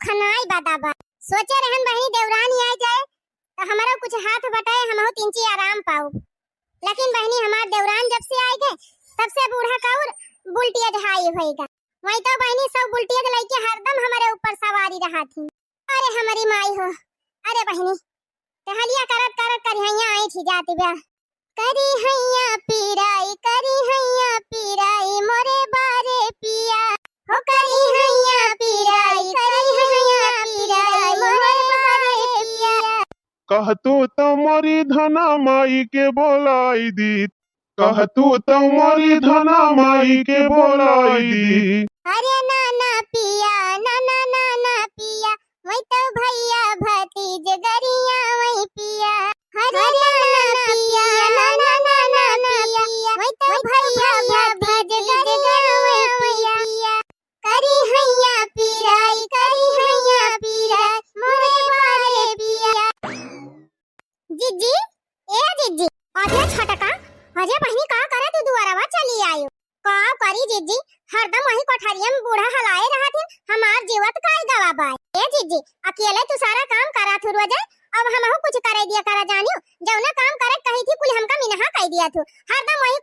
खनाई बादाबा सोचे रहन बहनी देवरानी आ जाए तो हमारा कुछ हाथ बटाए हम तिंची आराम पाओ। लेकिन बहनी हमार देवरान जब से आए गए तब से बूढ़ा काउर बुलटिया जहाई होएगा। वही तो बहनी सब बुलटिया के लेके हरदम हमारे ऊपर सवारी रहा थी। अरे हमारी माई हो, अरे बहनी टहलिया करत करत करिहैया आई थी जाती बा करी हैया पीराई मोरे बारे पिया हो करी हैया पीराई मोरे बारे पिया। कहतू तमरी धना माई के बोलाई दी, कहतू तमरी धना माई के बोलाई दी। अरे नाना पिया नाना पिया वही तो भैया भतीज गरिया वही पिया। अरे नाना पिया नाना पिया वही तो भैया भतीज गरिया वही पिया। करी हैया पीराई मोरे बारे पिया। जीजी ए जीजी अरे छटका अरे बहनी का करे तू दुआरवा चली आयो का करी जीजी हरदम वही कोठरिया में बूढ़ा हलाए रहा थे हमार जीवत काई गवा बाय। ए जीजी अकेले तू सारा काम करा थु रोज अब हमहु कुछ करे दिया करा जानियो जौना काम करे कही थी कुल हमका मिनहा कह दिया थु हरदम वही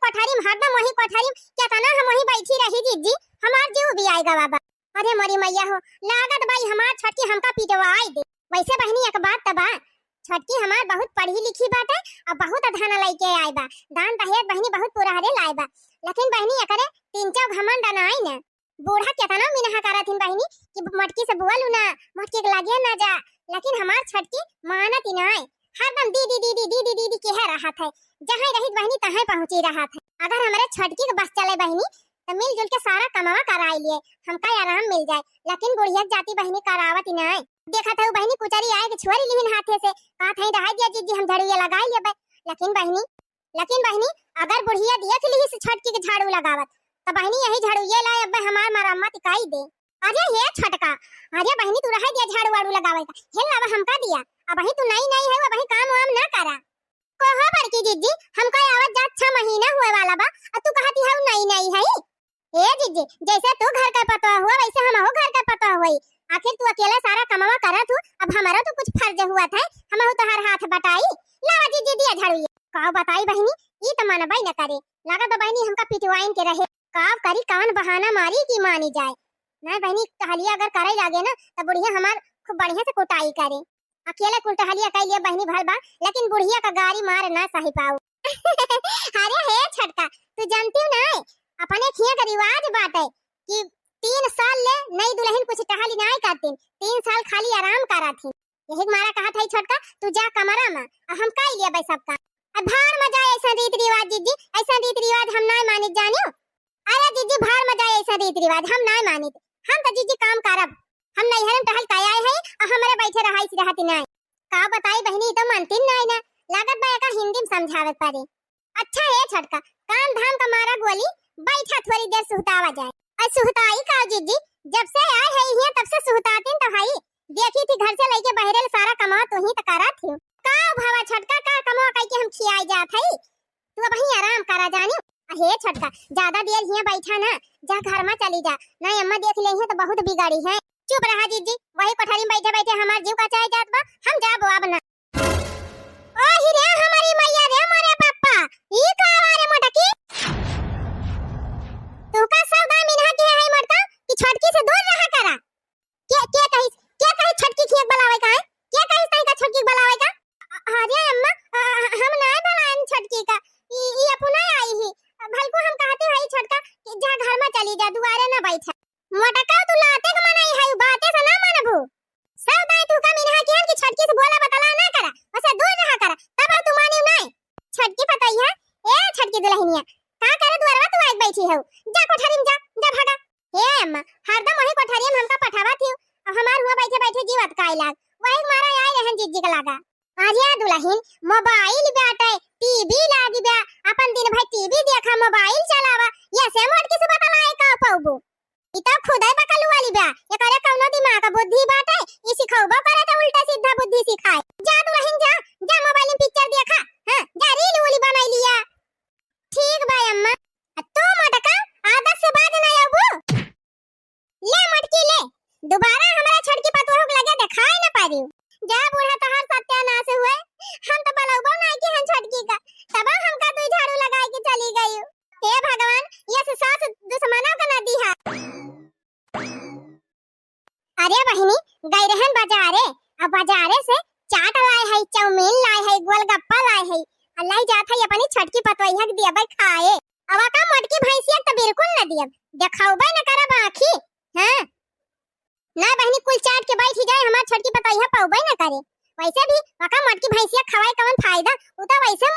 कोठरी क्या तना हम वही बैठी रही जीजी हमार जीव भी आए गवा बा। अरे मोरी मैया हो लागत बाई हमार छटकी हमका पिटवाई दे। वैसे बहनी एक बात तबा छटकी हमार बहुत पढ़ी लिखी बात है और बहुत अधाना लेके आए बा दान दहेज बहनी बहुत पूरा हरे लाए बा। लेकिन बहनी एकरे तीन चार घमंड नाई न बूढ़ा केतना मिनहा करत हिन बहनी कि मटकी से बुआलू ना मटकी के लागे ना जा। लेकिन हमार छटकी मानत ही नाई हरदम दीदी कह रहा था जहां रही बहनी तहां पहुंची रहा था। अगर हमारे छटकी के बस चले बहनी तो मिलजुल के सारा कमावा कराई लिए हमका आराम मिल जाए। लेकिन बुढ़िया जाती बहनी करावत ही नाई देखा था बहनी कुचारी आए के छोरी लिहिन हाथे से का थई रहा दिया जीजी हम झाड़ू लगा लेबे। लेकिन बहनी अगर बुढ़िया देख ली से छटकी के झाड़ू लगावत तो बहनी यही झाड़ू ये लाए अब हमार मरम्मत इकाई दे। अरे हे छटका अरे बहनी तू रह दिया झाड़ू वाड़ू लगावे का हेल अब हमका दिया अब ही तू नहीं है अब ही काम वाम ना करा कहा बड़की जीजी हमका आवत जात 6 महीना हुए वाला बा और तू कहती है नहीं है। ए जीजी जैसे तू घर का पता हुआ वैसे हम हो घर का पता हुई आखिर तू अकेला सारा कमावा करा तू अब हमारा तो कुछ फर्ज हुआ था हम तो हर हाथ बटाई लावा जीजी दिया झाड़ू का बताई बहनी ई त मानबाई न करे लागत बहनी हमका पिटवाइन के रहे का करी कान बहाना मारी की मानी जाए नहीं बहनी टहलिया अगर करे लागे ना तो बुढ़िया हमार खूब बढ़िया से कुटाई करे अकेले कुल टहलिया कह लिए बहनी भर बा लेकिन बुढ़िया का गाड़ी मार ना सही पाऊ। अरे हे छटका तू जानती ना अपने खिया का रिवाज बात है कि 3 साल ले नई दुल्हन कुछ टहली नहीं करती 3 साल खाली आराम करा थी। यही मारा कहा था छटका तू जा कमरा में हम कह लिए भाई सबका भार में जाए ऐसा रीत रिवाज जीजी ऐसा रीत रिवाज हम नहीं मानित जानियो। अरे जीजी भार में जाए ऐसा रीत रिवाज हम नहीं मानित हम तो जीजी काम करब हम नहीं हरम टहल काय आए हैं और हमारे बैठे रहाई से रहती नहीं का बताई बहनी तो मानती नहीं ना लागत बा का हिंदी में समझावे पड़े। अच्छा है छटका काम धाम का मारा गोली बैठा थोड़ी देर सुहतावा जाए और सुहताई का जीजी जब से आए है यहाँ तब से सुहताती तो भाई देखी थी घर से लेके बहरे सारा कमा तो ही करा थी का भावा छटका का कमा कह के हम खियाई जात है तू अब ही आराम करा जानी। हे छटका ज्यादा देर यहाँ बैठा ना जा घर में चली जा नहीं अम्मा देख ले तो बहुत बिगाड़ी है। चुप रहा जीजी वही कोठरी में बैठे बैठे हमार जीव का चाय जात बा हम जाबो अब ना। ओ ही रे हमारी मैया रे मोरे पापा ई का रे मोटकी तू का सौदा मिनहा के है मरता कि छटकी से दूर रहा करा के कही छटकी खियक बलावे का है के कही तई का छटकी बलावे का। अरे अम्मा हम ना बलान छटकी का ई अपना आई ही भलको हम कहते भाई छटका कि जा घर में चली जा दुआरे ना बैठा मोटका तू लाते के मनाई है बातें से ना मानबू सब दाई तू का मिनहा के कि छटकी से बोला बतला ना करा वैसे दूर रहा करा तब तू मानियो नहीं छटकी पता है ए छटकी दुल्हनिया का करे दुआरवा तू आके बैठी है जा कोठरी में जा भागा। हे अम्मा हरदम वही कोठरी में हमका पठावा थी और हमार हुआ बैठे बैठे जीवत काई लाग वही मारा आए रहन जीजी का लागा। अरे दुल्हन मोबाइल बाटे टीवी लागी बा अपन दिन भर टीवी देखा मोबाइल चलावा ये से मोट किस बतलाए का पाऊबो ई तो खुदाई बकलू वाली बा ये करे कौनो दिमाग का बुद्धि बाटे ई सिखाऊबो करे तो उल्टा सीधा बुद्धि सिखाए। जा दुल्हन जा मोबाइल में पिक्चर देखा हां जा रील वूली बनाई लिया ठीक बा अम्मा तो मोटका आदत से बात ना आबू ले मटकी ले दोबारा हमारा छटकी पतवा बहिनी गई रहन बाजारे, अब बाजारे से चाट लाए है, चाउमीन लाए है, गोलगप्पा लाए है, अल्लाह जात है अपनी छटकी पतोइया के दिया खाए। अब का मोटकी भैंसिया तो बिल्कुल न दियब, देखाउबे न करब आखी। हां ना बहिनी कुल चाट के बैठ जाए, हमार छटकी पतोइया पाउबे न करे। वैसे भी वका मोटकी भैंसिया खवाए कौन फायदा, उ तो वैसे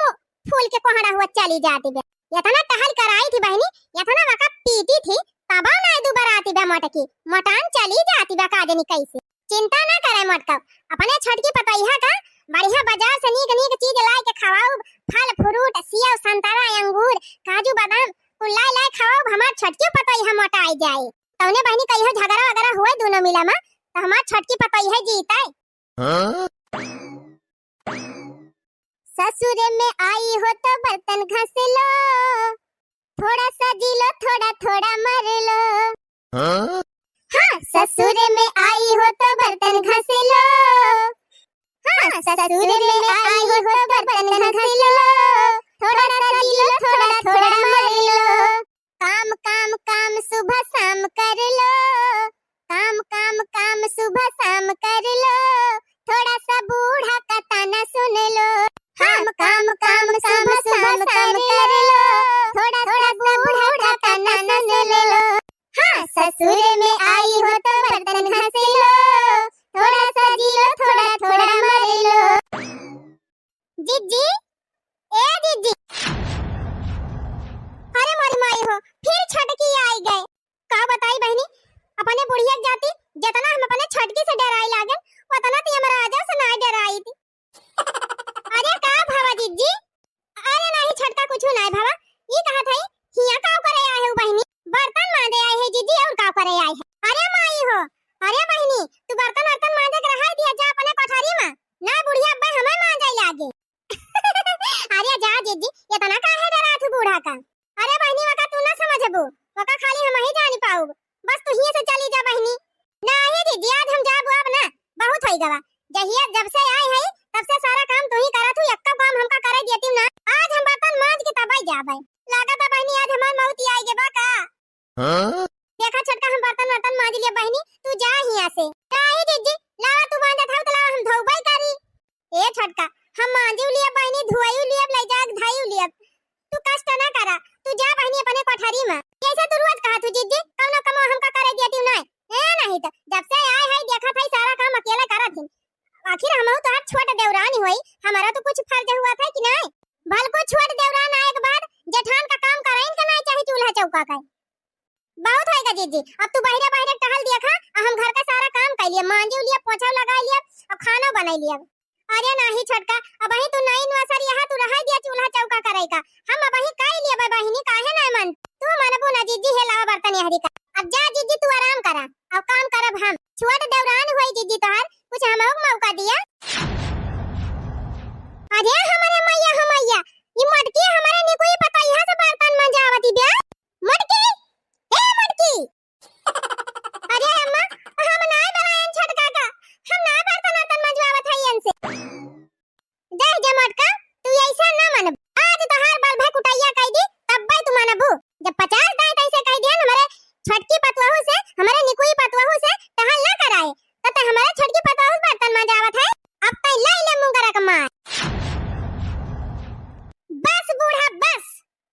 फूल के कोहड़ा हुआ चली जाती बे। इतना टहल कराई थी बहनी, इतना वका पीटी थी, तबा ना दोबारा आती बे मोटकी, मोटान चली जाती बे काजनी कैसे। चिंता ना करे मोटका, अपने छटकी पतोइया का बढ़िया बाजार से नीक नीक चीज लाए के खवाओ, फल फ्रूट सेव संतरा अंगूर काजू बादाम कुल लाए लाए खवाओ, हमार छटकी पतोइया मोटाई जाए। तौने बहनी कहियो झगड़ा वगैरह हुए दोनों मिला में तो हमार छटकी पतोइया जीताए। ससुर में आई हो तो बर्तन घस लो, थोड़ा सा जी लो थोड़ा थोड़ा मर लो। हाँ ससुर में आई हो तो बर्तन घस लो, हाँ ससुर में आई हो तो बर्तन घस लो, थोड़ा सा जी लो थोड़ा थोड़ा मर लो। काम काम काम सुबह शाम कर लो, काम काम काम सुबह शाम कर लो, थोड़ा सा बूढ़ा का ताना सुन लो। काम काम काम सुबह शाम काम कर लो, थोड़ा थोड़ा बूढ़ा का ताना सुन लो। हाँ ससुर में आई हो तो बर्तन घस लो, थोड़ा सा जी लो थोड़ा थोड़ा मर लो। जीजी ए जीजी, अरे मारी माई हो फिर छटकी आई गए। का बताई बहनी अपने बुढ़िया जाती, जितना हम अपने छटकी से डराई लागन उतना ती हमरा आजा से ना डराई थी। अरे का भावा जीजी, अरे नहीं छटका कुछ नहीं भावा, ये कहा था हिया का करे आए हो बहनी, बर्तन मांजे आए है जीजी और का करे आए है। अरे माई हो, अरे बहनी तू बर्तन वर्तन मांजे के रहा दिया जा अपने कोठारी में, ना बुढ़िया अब्बा हमें मांजे लागे। अरे जा जीजी इतना काहे डरा तू बूढ़ा का। अरे बहनी वका तू ना समझबू, वका खाली हम ही जानी पाऊ, बस तू ही से चली जा बहनी। नहीं जीजी आज हम जाबू, अब ना बहुत होई गवा, जहिया जब से आए है तब से सारा काम तू ही करत हूं, एक्का काम हमका करे देती ना। आज हम बर्तन मांज के तब जाबे, लागत है बहनी आज हमार मौत आई गे बा का। देखा छटका हम बर्तन वर्तन मांज लिए बहनी, तू जा हिया से। काहे जीजी लावा तू मांजत हौ त लावा हम धोबई करी। ए छटका हम मांजू लिए बहनी, धुआयू लिए, ले जाग धायू लिए, तू कष्ट ना करा, तू जा बहनी अपने कोठारी में। कैसे तू रोज कहा तू जीजी कौनो काम हमका करे देती ना, ए नहीं तो जब से आए है देखा था सारा काम अकेले करत थी। आखिर हम तो आज छोट देवरानी हुई, हमारा तो कुछ फर्ज हुआ था कि नहीं। भल को छोट देवरान आए के बाद जेठान का काम कराइन के नहीं चाहे चूल्हा चौका का। बहुत होएगा जीजी, अब तू बाहर बाहर टहल देखा, हम घर का सारा काम कर लिए, मांजू लिया, पोछा लगा लिया और खाना बना लिया। अरे नहीं छटका अब ही तू नई नवासर यहाँ तू रह दिया चूल्हा चौका करेगा, हम अब ही कर लिए बहिनी काहे नहीं मन तू मनबू ना जीजी हे लावा बर्तन यहरी का। अब जा जीजी तू आराम करा, अब काम करब हम, छोट देवरान हुई जीजी तोहर कुछ हमहू मौका दिया। अरे हमारे मैया ये मटकी हमारे ने कोई पता यहाँ से बर्तन मंजावती बे मटकी, ए मटकी। अरे अम्मा हम ना बनायन छटका का, हम ना बर्तन वर्तन मंजवावत है इनसे। जय जय मटका तू ऐसा ना मन, आज तोहार बाल भाई कुटाइया कह दी तब भाई तू मानबू, जब 50 दांत ऐसे कह दिया हमारे छटकी पतवाहू से, हमारे निकुई पतवाहू से टहल ना कराए तब हमारे छटकी पतवाहू बर्तन मंजावत है। अब तै ले ले मुंगरा का मार, बस बूढ़ा बस,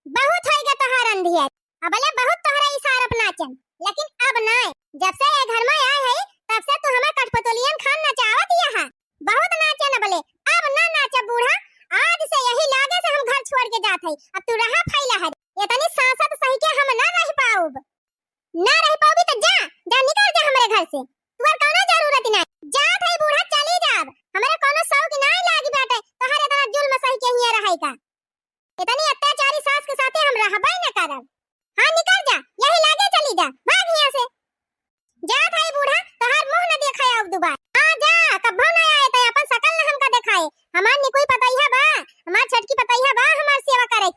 बहुत होएगा तोहार अंधिया, अबले बहुत तोहरा इशारा अपनाचन, लेकिन अब नहीं, जब से ये घर में आए है तब से तू हमें कठपुतलियन खान नचावत यहाँ, बहुत नाचे न बले, अब ना नाचे बूढ़ा, आज से यही लागे से हम घर छोड़ के जात है, अब तू रहा फैला है, इतनी सांसत सही के हम ना रह पाऊब, ना रह पाऊबी तो जा जा निकल जा हमारे घर से, तुअर कोनो जरूरत नहीं, जा थे बूढ़ा चली जाब, हमारे कोनो शौक नहीं लागी बेटे, तोहरे इतना जुल्म सही के हिया रहै का, इतनी अत्याचारी सास के साथे हम रहबै न करब। हां निकल जा, यही लागे चली जा, भाग यहां से, जा थे बूढ़ा तोहर मुंह न देखाय अब दोबारा, हां जा कब्बो न आए त अपन शकल न हमका देखाए, हमार निकोई पतैया बा, हमार छटकी पतैया बा, हमार सेवा करे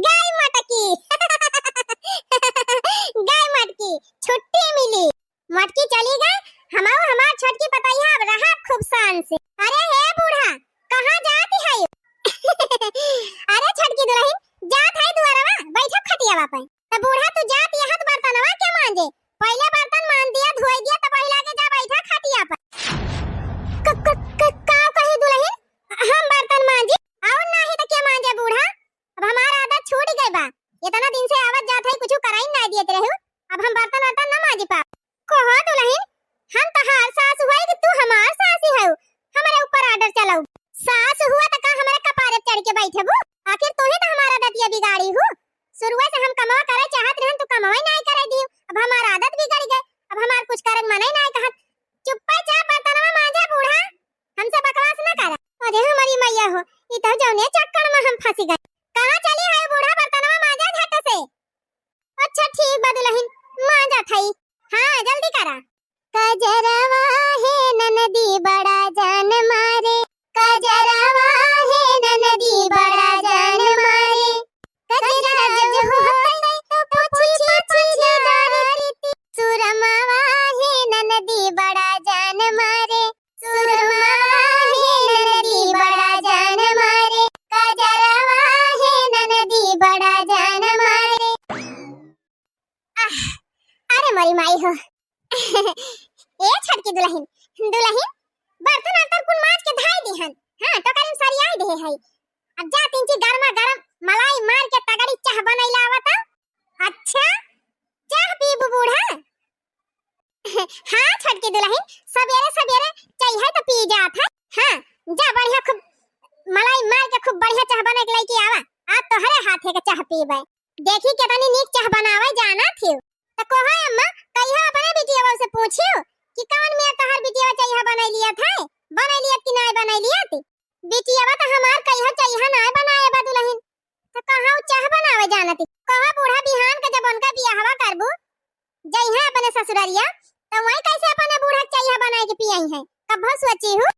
गाय मटकी गाय मटकी छुट्टी मिली, मटकी चली गई, हमार छटकी पतैया अब रहा खूब शान से। अरे हे बूढ़ा कहां जाती है अरे छटकी दुल्हन जात है दुआरवा बैठो खटियावा पे, त बूढ़ा तू जात यहां बर्तन बा। इतना दिन से आवत जात है कुछ कराई ना दियत रहू। अब हम बर्तन वर्तन ना मांजी पा। कहो दुल्हन हम तहार सास हुई कि तू हमार सास है। हमारे ऊपर आर्डर चलाऊ। सास हुआ त का हमारे कपारे चढ़ के बैठबू। आखिर तू ही तो हमारा दतिया बिगाड़ी हूँ। शुरुआत से हम कमावा करे चाहत रहन तो कमावा नहीं करे दियो। अब हमार आदत बिगड़ गई। अब हमार कुछ करन मने नहीं कहत। चुपचाप बर्तनवा मांजा बूढ़ा। हमसे बकवास ना कर। अरे हमारी मैया हो ई तो जौने चक्कर में हम फंसी गए। कहां चली है बूढ़ा बर्तनवा मांजा झट से। अच्छा ठीक बा दुल्हन मांजा थई। हां जल्दी करा। कजरवा है ननदी बड़ा जान मारे। कजरवा है ननदी बड़ा जान मारे। कजरा जो होई तो पूछी पूछी डरती। सुरमावा है ननदी बड़ा जान मारे। सुरमावा है ननदी बड़ा जान मारे। कजरवा है ननदी बड़ा जान मारे। अरे मरी माई हो। ए छटकी दुल्हन दुल्हन बर्तन अंतर कुन माज के धाई दिहन। हां तो करीम सरियाई दे है। अब जा तीनची गरमा गरम मलाई मार के तगड़ी चाह बनैला आवता। अच्छा चाह पीबू बूढ़ा। हां छटकी दुल्हन सवेरे सवेरे चाय है तो पी जात है। हां जा बढ़िया खूब मलाई मार के खूब बढ़िया चाह बना के लेके आवा। आज तो हरे हाथे के चाह पीबे। देखी कितनी नीक चाह बनावे जाना थी। तो कोहा अम्मा कहिया अपने बिटियावा से पूछियो कि कौन में तोहर बिटियावा चाय बनाई लिया था। बनाई लिया कि नहीं बनाई लिया थी। बिटियावा तो हमार कहिया चाय नहीं बनाए बा दुल्हन। तो कहां चाह बनावे जाना थी। कहा बूढ़ा बिहान के जब उनका बियाहवा करबू जई है अपने ससुरारिया तो वही कैसे अपने बूढ़ा चाय बनाए के पियई है। कब सोची हूं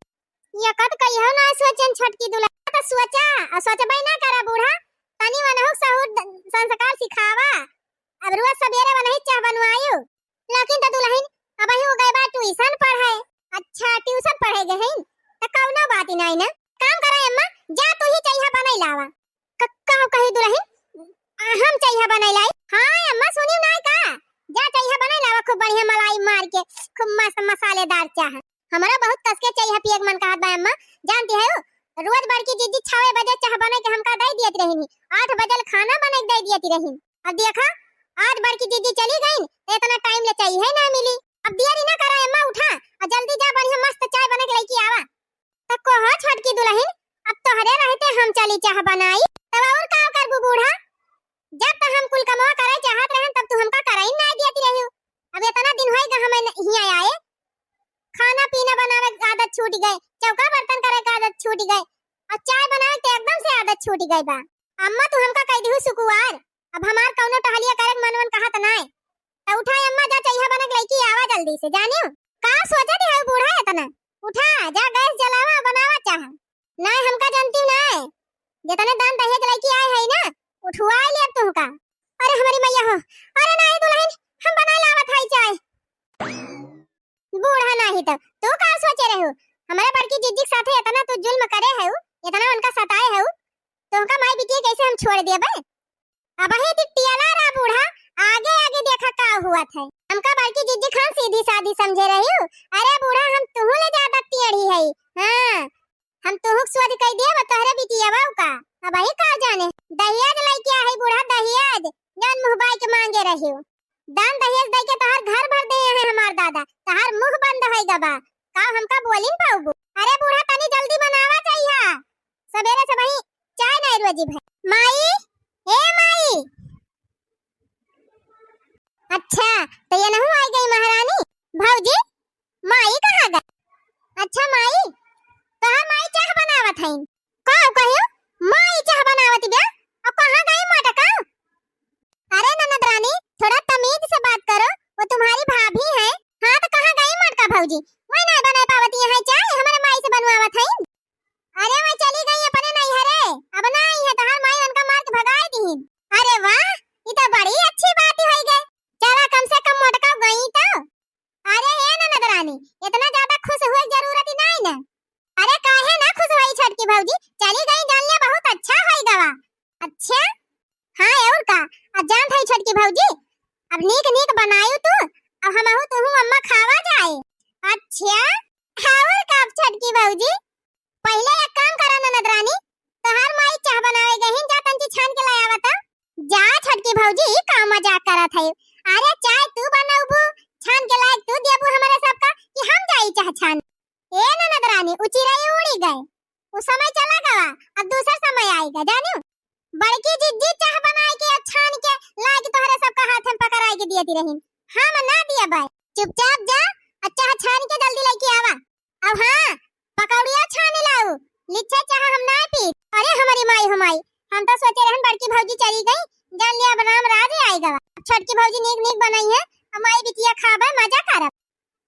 या कद कहियो ना सोचन छटकी दुल्हन तो सोचा और सोचबे ना करा बूढ़ा। तनी वनहु सहूर संस्कार सिखावा। अब रोज सवेरे वनही चाह बनवायो। लेकिन तो दुल्हन अब ही हो गए बा ट्यूशन पढ़ाए। अच्छा ट्यूशन पढ़े गए हैं तो कौनो बात ही नहीं ना। काम करे अम्मा जा तू ही चाय बनाई लावा। कक्का कही दुल्हन हम चाय बनाई लाई। हां अम्मा सुनी नहीं का। जा चाय बनाई लावा खूब बढ़िया मलाई मार के खूब मस्त मसालेदार चाह। हमारा बहुत कस के चाय पिए मन कहत बा अम्मा। जानती है रोज बड़की जीजी 6 बजे चाह बना के हमका दे दियत रही। 8 बजे खाना बना के दे दियत रही। अब देखा आज बड़की जीजी चली गई इतना टाइम ले चाहिए ना मिली। अब देरी ना करा अम्मा उठा और जल्दी जा बढ़िया मस्त चाय बना के लेके आवा। तो कहो छटकी दुल्हन अब तो हरे रहते हम चली चाह बनाई तब और का करबू बूढ़ा। जब तक हम कुल कमावा करे चाहत रहन तब तू हमका कराई ना दियत रही। अब इतना दिन होई ग हम यहां आए। खाना पीना बनावे की आदत छूट गई। चौका बर्तन करे की आदत छूट गई और चाय बनावे के एकदम से आदत छूट गई बा। अम्मा तू हमका कह दिहु सुकुवार। अब हमार कौनो टहलिया करे मनवन कहत नहीं। तो उठा अम्मा जा चाय बना के लेके आवा जल्दी से। जानियो का सोचत है बूढ़ा इतना। उठा जा गैस जलावा बनावा चाह। नहीं हमका जानती नहीं जितने दान दहेज लेके आए है ना उठवा ले अब तुमका। अरे हमारी मैया हो। अरे नहीं दुल्हन हम बना लावत है चाय। बूढ़ा नहीं तो तू का सोचे रहू। हमारे बड़की जीजी के साथे इतना तू जुल्म करे है इतना उनका सताए है तो उनका माई बिटिया कैसे हम छोड़ देबे। अब ही टिटियाला रा बूढ़ा आगे आगे देखा का हुआ था। हमका बड़की जीजी खान सीधी सादी समझे रही हूं। अरे बूढ़ा हम तुहु ले ज्यादा टेढ़ी है। हां हम तुहु सोच कह दिया तोहरे बिटियावा का। अब ही का जाने दहेज लेके आई बूढ़ा दहेज जान मुहबाई के मांगे रही हूं। दान दहेज दे के तोहर घर भर दे है हमार दादा तोहर मुंह बंद है गबा का हमका बोलिन पाऊ। अरे बूढ़ा तनी जल्दी बनावा चाहिए। सवेरे से वही चाय नहीं रोजी भाई। माई ए माई। अच्छा तो ये नहीं आई गई महारानी। भौजी माई कहां गई। अच्छा माई तोहर माई चाह बनावत है। का कहियो माई चाह बनावत बे अब कहां गई मटका। अरे ननद रानी थोड़ा तमीज से बात करो वो तुम्हारी भाभी है। हां तो कहां गई मटका भौजी। मैं नहीं बना पावती है चाय हमारे माई से बनवावत है। अरे मैं चली गई अपने नहीं हरे अब नहीं है तोहर माई उनका मार के भगाई दी। अरे वाह ये तो बड़ी अच्छी बात है गई। चला कम से कम मटका गई तो। अरे ये ननद रानी इतना ज्यादा खुश हुए जरूरत ही नहीं ना। अरे काहे ना खुश हुई छटकी भौजी चली गई जान लिया बहुत अच्छा होई गवा। अच्छा हां और का अब जान थई छटकी भौजी अब नीक नीक बनायू तू अब हमहु तुहु अम्मा खावा जाए। अच्छा और का छटकी भौजी पहले एक काम करा ननद रानी तोहार माई चाह बनावे गई जा तंची छान के लाया बता। बड़की भौजी का मजाक करत है। अरे चाय तू बनाऊबू, छान के लायक तू देबू हमारे सबका कि हम जाई चाह छान। ए ननद रानी उचिराई उड़ी गए, वो समय चला गया, अब दूसरा समय आएगा जानू। बड़की जिज्जी चाह बनाए के छान के लायक तोहरे सबका हाथ में पकड़ाई के दियती रही, हम ना दिया भाई। चुपचाप जा अच्छा छान के जल्दी लेके आवा। अब हाँ पकौड़िया छान लाओ, लिच्छा चाह हम ना पी। अरे हमारी माई हमाई, हम तो सोचे रहन बड़की भौजी चली गई, जान लिया बनाम राज आएगा। छोटकी भौजी नीक नीक बनाई है, हमारी बिटिया खाबे मजा करब।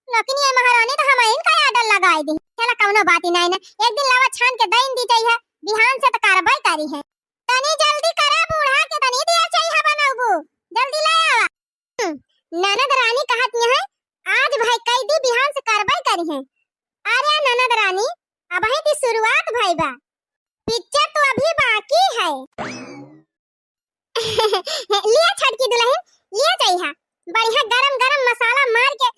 लेकिन ये महारानी तो हमारे इनका आडर लगाई दी। चला कौनो बात ही नहीं ना, एक दिन लावा छान के दईन दी चाहिए, बिहान से तो कार्रवाई करी है। तनी जल्दी करा बूढ़ा के तनी दिया चाहिए बनाऊबू, जल्दी ले आवा। ननद रानी कहत है आज भाई कई दी बिहान से कार्रवाई करी है। अरे ननद रानी अब ही की शुरुआत भाई बा, पिक्चर तो अभी बाकी है। लिया छटकी दुल्हन, लिया चाहिए बढ़िया गरम गरम मसाला मार के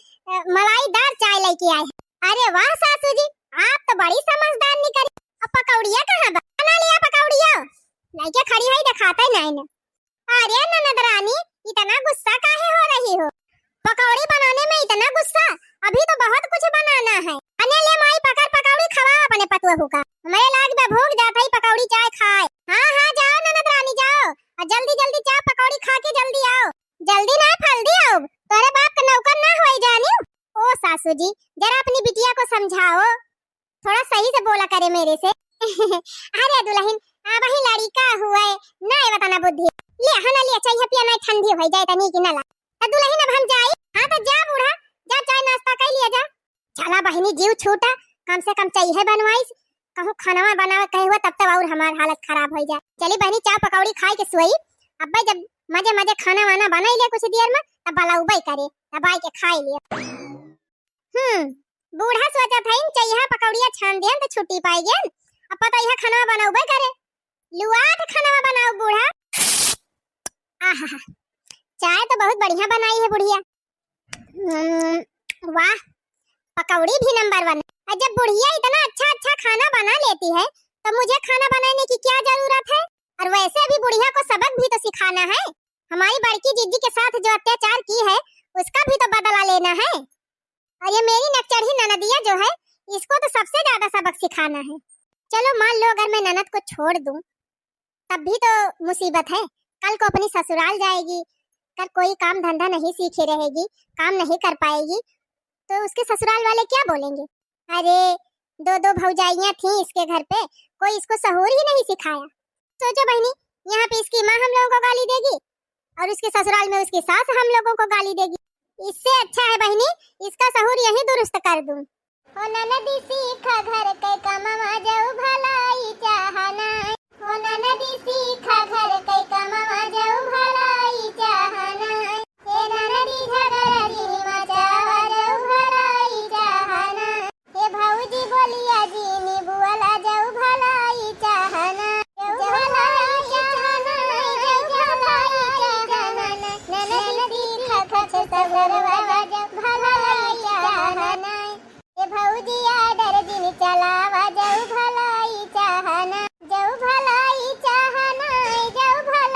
मलाईदार चाय लेके आए हैं। अरे वाह सासू जी, आप तो बड़ी समझदार निकली। अब पकौड़िया कहाँ बा? बना लिया पकौड़िया, लेके खड़ी है दिखाता ही नहीं। अरे ननद रानी इतना गुस्सा काहे हो रही हो? पकौड़ी बनाने में इतना गुस्सा? अभी तो बहुत कुछ बनाना है। अने ले माई पकड़ पकौड़ी खवा अपने पतुआ का, मैं लाग बे भूख जाता ही पकौड़ी चाय खाए। हाँ हाँ जाओ ननद रानी जाओ, और जल्दी जल्दी चाय पकौड़ी खा के जल्दी आओ। जल्दी ना फल्दी आओ, तोरे बाप का नौकर ना होई जानी। ओ सासू जी जरा अपनी बिटिया को समझाओ, थोड़ा सही से बोला करे मेरे से। अरे दुल्हन अब ही लड़का हुआ है ना, बताना बुद्धि ले हना लिया चाहिए पिया नहीं ठंडी हो जाए तनी की नला। दुल्हन अब हम जाई। हाँ तो जा बूढ़ा जा, चाय नाश्ता कर लिया जा। चला बहनी जीव छूटा, कम से कम चाहिए बनवाई, कहूँ खाना बनावे कहे हुआ तब तक और हमार हालत खराब हो जाए। चली बहनी चाय पकौड़ी खाई के सोई, अब भाई जब मजे मजे खाना वाना बना ले कुछ देर में तब भला उबई करे, तब आई के खाई लिया। बूढ़ा सोचा था इन चाहिए पकौड़िया छान दियन तो छुट्टी पाई गयन, अब पता यह खाना बनाओ बई करे, लुआट खाना बनाओ बूढ़ा। आहा चाय तो बहुत बढ़िया बनाई है बुढ़िया। वाह पकौड़ी भी नंबर 1। जब बुढ़िया इतना अच्छा अच्छा खाना बना लेती है तो मुझे खाना बनाने की क्या जरूरत है? और वैसे भी बुढ़िया को सबक भी तो सिखाना है। हमारी बड़की जीजी के साथ जो अत्याचार की है उसका भी तो बदला लेना है। और ये मेरी नकचढ़ी ननदिया जो है इसको तो सबसे ज्यादा सबक सिखाना है। चलो मान लो अगर मैं ननद को छोड़ दूं तब भी तो मुसीबत है, कल को अपनी ससुराल जाएगी, कल कोई काम धंधा नहीं सीखे रहेगी, काम नहीं कर पाएगी तो उसके ससुराल वाले क्या बोलेंगे? अरे दो दो भौजाइयां थी इसके घर पे, कोई इसको सहूर ही नहीं सिखाया। सोचो बहनी यहाँ पे इसकी माँ हम लोगों को गाली देगी और उसके ससुराल में उसकी सास हम लोगों को गाली देगी। इससे अच्छा है बहनी इसका सहूर यही दुरुस्त कर दूं। हो ननदी सीखा घर के कमवा जाऊ भलाई चाहना, हो ननदी सीखा घर के कमवा जाऊ भलाई चाहना, हे ननदी झगड़री मचावा जाऊ भलाई चाहना, हे भौजी बोलिया जीनी बुआला जाऊ भलाई चाहना, जाऊ भलाई चाहना, जाऊ भलाई चाहना, ननदी खखच सगरवा जाऊ भलाई चाहना, हे भौजी आडर दिन चलावा जाऊ भलाई चाहना, जाऊ भलाई चाहना, जाऊ भलाई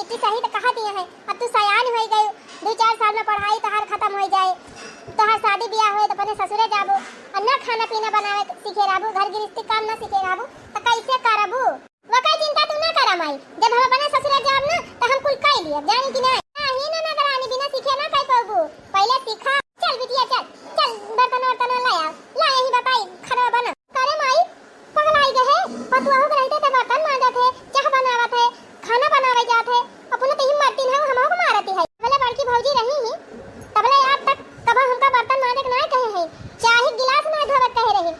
बिट्टी सही तो कहा दिया है। अब तू सयान हो गई, 2-4 साल में पढ़ाई तोहार खत्म हो जाए, तोहार शादी ब्याह होए तो अपने ससुरे जाबो, अन्ना खाना पीना बनावे सीखे रहबो, घर गृहस्थी काम ना सीखे रहबो तो कैसे करबो? वो कई चिंता तू ना कर माई, जब हम अपने ससुरे जाब ना तो हम कुल कई लिए जानी कि नहीं। ही ना ना करानी बिना सीखे ना कई पाबो, पहले सीखा। चल बिटिया चल चल, बर्तन वर्तन ला आ, ला यही बताई खाना बना। करे माई पगलाई गए है, पतुआ हो रहते थे, बर्तन मांजत है, चाह बनावत है, खाना बनावे जात है, अपने तो ही मरती है, हमो को मारती है। बोले बड़की भौजी रही ही तबले आज तक कब हमका बर्तन मांजे ना कहे है, चाहे गिलास ना धोवत कहे रहे,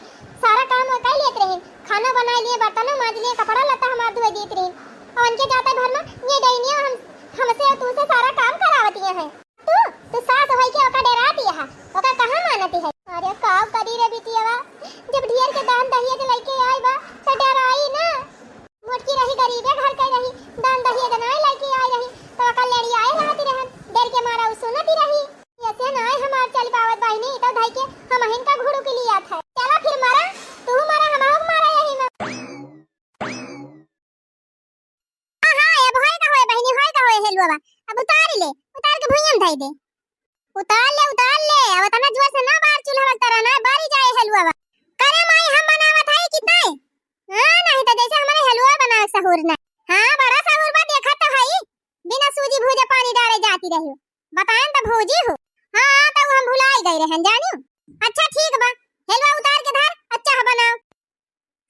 सारा काम कर लेते रहे, खाना बना लिए, बर्तन मांज लिए, कपड़ा लत्ता हमार धोए देत रहे। और उनके जाते घर में ये डैनिया हमसे और तुमसे सारा काम करावती है। तू सास होई के ओका डराती है, ओका कहां मानती है? अरे काव करी रे बिटियावा, जब ढेर के दान दहिए लेके आई बा तो डराई ना। मोटकी रही गरीबे घर के रही, दान दहिए नहीं लेके आई रही तो ओका लड़ी आए रहती रहन, डर के मारा उ सुनती रही। ऐसे ना हमार चल पावत बहिनी तो धाई के हम हिन का घुड़ू के लिए आत है। चला फिर मारा, तू मारा हम मारा यही में। हां अब होय का होय बहिनी, होय का होय हेलुआ, अब उतार ले, उतार के भुइयम धाई दे, उतार ले अब तना जोर से ना बाहर चूल्हा में तरह ना बारी जाए हलवा। करे माई हम बनावत है कितना? हां नहीं तो जैसे हमारे हलवा बना सहूर ना। हां बड़ा सहूर बा देखा तो है, बिना सूजी भूजे पानी डाले जाती रही, बताएं तो भूजी हो। हां तो हम भुलाई गए रहन जानियो। अच्छा ठीक बा, हलवा उतार के धर, अच्छा बनाओ।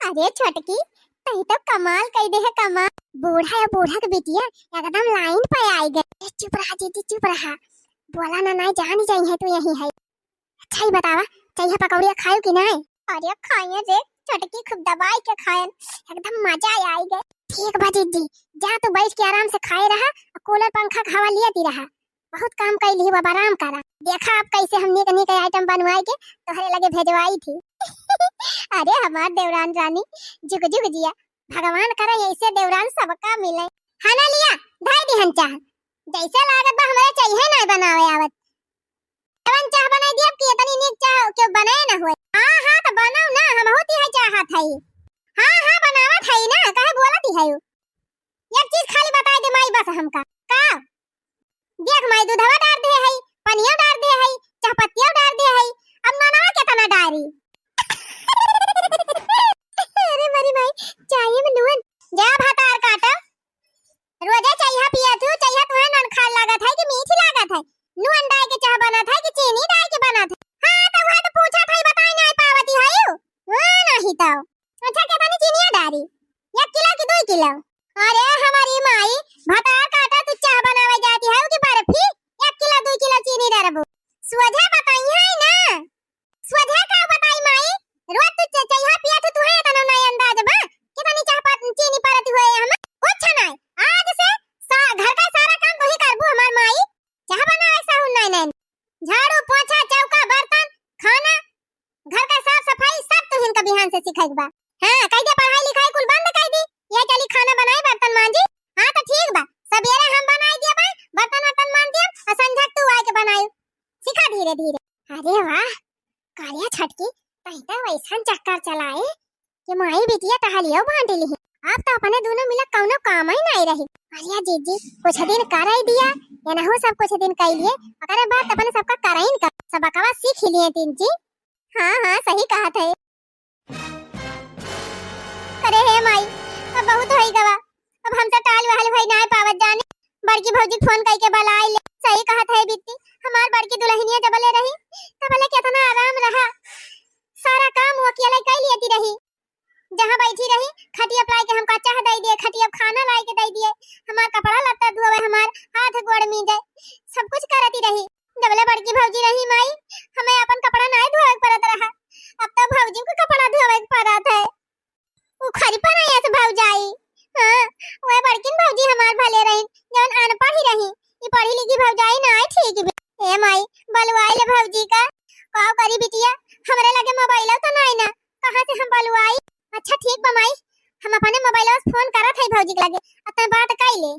अरे छोटकी तई तो कमाल कई दे है, कमाल। बूढ़ा या बूढ़ा के बिटिया एकदम लाइन पे आई गए। चुप रहा दीदी चुप रहा, बोला ना नहीं जानी चाहिए है, तू यही है। अच्छा ही बतावा चाहिए पकौड़िया खायो कि नहीं? अरे खाए रे चटकी खूब दबाई के खाए, एकदम मजा आई गए। ठीक बा दीदी, जा तू बैठ के आराम से खाए रहा, कूलर पंखा हवा लियाती रहा, बहुत काम कैली बाबा, आराम करा। देखा आप कैसे हमने कनी के आइटम बनवाई के तोहरे लगे भेजवाई थी। अरे हमार देवरान रानी जुग जुग जिया, भगवान करे ऐसे देवरान सबका मिले। खाना लिया धाई दी हन चाह, जैसे लागत बा हमारे चाहिए ना बनावे आवत। एवन चाह बनाई दिया कि इतनी नीक चाह क्यों बनाए ना हुए? हां हां तो बनाओ ना, हम होती है चाहत है। हां हां बनावत है ना, काहे बोलती है? एक चीज खाली बता दे माई बस हमका का। देख माई दूधवा डाल दे है, पनिया डाल दे है, चाह पत्तिया डाल दे है, अब नाना कितना डारी। अरे मरी माई चाहिए में नुन जा भात आर काटा, रोजे चाहिए पिया तू, चाहिए तुम्हें नन खा लागत है कि मीठी लागत है? नुन डाल के चाह बनत है कि चीनी डाल के बनत है? हां तो वह तो पूछा था, बताई नहीं पावती है यू। हां नहीं तो अच्छा कितनी चीनी डाली? 1 किलो की 2 किलो? अरे हमारी माई भात आर काटा तू चाह बनावे जाती है कि बर्फी 1 किलो 2 किलो चीनी डालबो? सोझा बताई है ना, सोझा का बताई माई। रोज तू चाहिए पिया तू है तना नहीं अंदाज बा कितनी चाह चीनी परती हुए हम कुछ नहीं। आज से घर का सारा काम तो ही करबू हमार माई, चाह बनावे साहु नहीं, झाड़ू पोछा चौका बर्तन खाना घर का साफ सफाई सब तो हिनका बिहान से सिखाई बा। हां कह दे पढ़ाई लिखाई कुल बंद कर दी, ये चली खाना बनाई बर्तन मांजी। हां तो ठीक बा, सवेरे हम बनाई दिए बा, बर्तन वर्तन मांज दिए और संझा तू आके बनाई, सिखा धीरे धीरे। अरे वाह कालिया छटकी तई तो वैसा चक्कर चलाए कि माई बिटिया टहलियो बांट ली। अब तो अपने दोनों मिला कौनो काम ही नहीं रही। अरे जीजी कुछ दिन कर ही दिया, ये ना हो सब कुछ दिन कर लिए, अगर बात अपने सबका कर ही कर, सब अकवा सीख लिए तीन जी। हां हां सही कहा थे। अरे हे माई अब बहुत होई गवा, अब हमसे टाल वहल भाई ना पावत जाने, बड़की भौजी फोन करके बुलाई ले। सही कहा थे बिट्टी, हमार बड़की दुल्हनिया जबले रही तबले कितना आराम रहा, सारा काम वो अकेले कर लेती रही, जहां बैठी रही खटिया पलाई के हमका चाह दे दिए, खटिया खाना लाई के दे दिए, हमार कपड़ा लत्ता धोवे, हमार हाथ गोड़ में जाए सब कुछ करती रही। जबले बड़की भौजी रही माई हमें अपन कपड़ा नहीं धोवे पड़त रहा, अब तो भौजी को कपड़ा धोवे पड़त है। वो खरी पर नहीं ऐसे भौजाई। हां वो बड़की भौजी हमार भले रही, जौन अनपढ़ ही रही, ये पढ़ी लिखी भौजाई ना ठीक बे। ए माई बलवाई ले भौजी का का करी बिटिया, हमरे लगे मोबाइल तो नहीं ना, कहां से हम बलवाई? अच्छा ठीक बा माई, हम अपने मोबाइल से फोन करत है भौजी के लगे, अतन बात कर ले।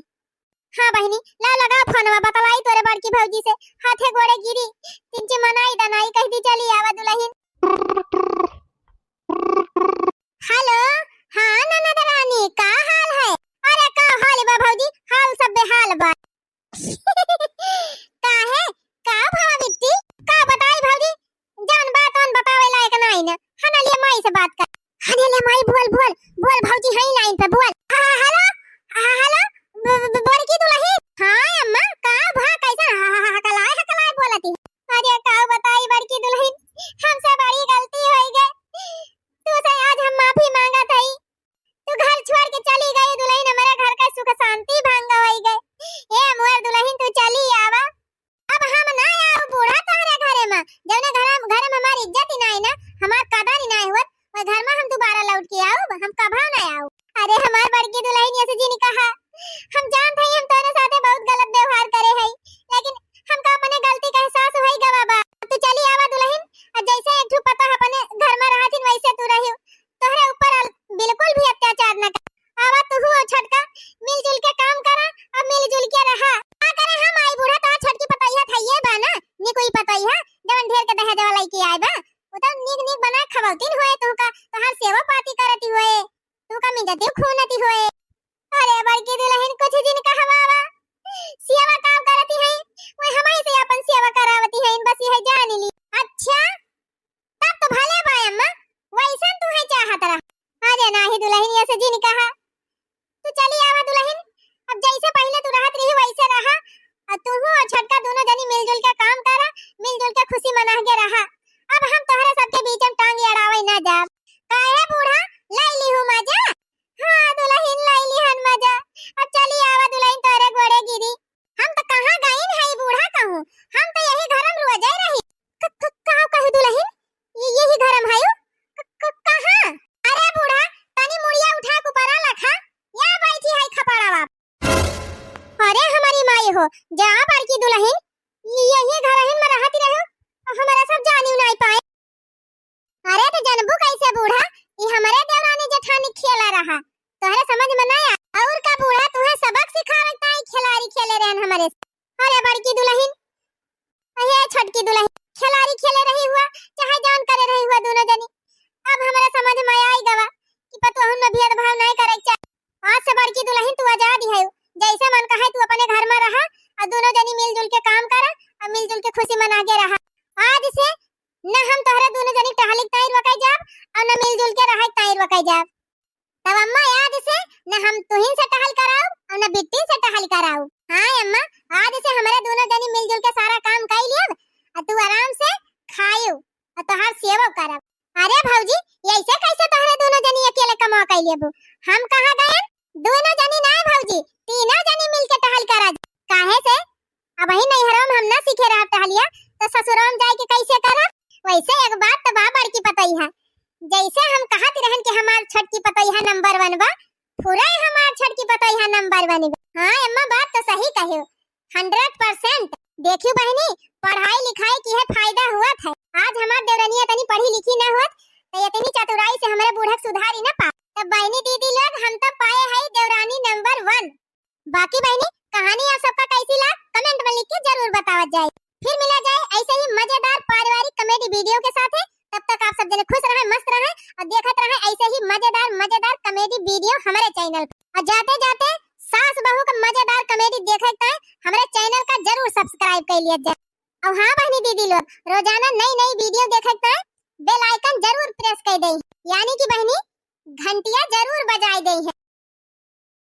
हां बहिनी ला लगा फोनवा, बतलाई तोरे बड़की भौजी से, हाथे गोड़े गिरी तिनची मनाई दनाई कह दी चली आवा दुल्हन। हेलो हां ननद रानी का हाल है? अरे का हाल बा भौजी, हाल सब बेहाल हो जा बड़की दुल्हन यही घर हिन में रहती रहो हमारा सब जानी नहीं पाए। अरे तो जनबू कैसे बूढ़ा ये हमारे देवरानी जेठानी खेला रहा तोहरे समझ में नहीं आया और का बूढ़ा तुम्हें सबक सिखावता है खिलाड़ी खेले रहन हमारे। अरे बड़की दुल्हन अरे छोटकी दुल्हन खिलाड़ी खेले रही हुआ चाहे जान करे रही हुआ दोनों जनी अब हमारा समझ में आई गवा कि पतोहन में भेदभाव नहीं करे चाहिए। आज से बड़की दुल्हन तू आजादी है जैसे मन कहे तू अपने घर में रहा और दोनों जनी मिलजुल के काम करा और मिलजुल के खुशी मना के रहा। आज से न हम तोहरे दोनों जनी टहलिक ताई रोकाई जाब और न मिलजुल के रहा ताई रोकाई जाब। तब अम्मा याद से न हम तुहिन से टहल कराऊ और न बिट्टी से टहल कराऊ। हां अम्मा आज से हमारे दोनों जनी मिलजुल के सारा काम कर लियब और तू आराम से खायू और तोहार सेवा करब। अरे भौजी ऐसे कैसे तोहरे दोनों जनी अकेले कमा कर लेबू हम कहां गए दोनों जनी ना भौजी तीनों जनी मिलके टहल करा काहे से अब ही नहीं हराम हम ना सीखे रहा टहलिया तो ससुराल जाए के कैसे करब। वैसे एक बात तो बा बड़की पतई है जैसे हम कहत रहन कि हमार छटकी पतई है नंबर 1 बा पूरा हमार छटकी पतई है नंबर 1 बा। हां अम्मा बात तो सही कहियो 100%। देखियो बहनी पढ़ाई लिखाई की है फायदा हुआ था आज हमार देवरानिया तनी पढ़ी लिखी ना होत तो इतनी चतुराई से हमारे बूढ़ा सुधारी ना पा तब बहनी दीदी लोग हम तो पाए है देवरानी नंबर 1। बाकी बहनी कहानी आप सबका कैसी लगा कमेंट में लिख के जरूर बतावत जाए। फिर मिला जाए ऐसे ही मजेदार पारिवारिक कॉमेडी वीडियो के साथ। तब तक आप सब जने खुश रहे मस्त रहे और देखते रहे ऐसे ही मजेदार कॉमेडी वीडियो हमारे चैनल पर। और जाते जाते सास बहू का मजेदार कॉमेडी देखते हैं हमारे चैनल का जरूर सब्सक्राइब कर लिया जाए। और हाँ बहनी दीदी लोग रोजाना नई वीडियो देखते हैं बेल आइकन जरूर प्रेस कर दें यानी कि बहनी घंटिया जरूर बजाई दें।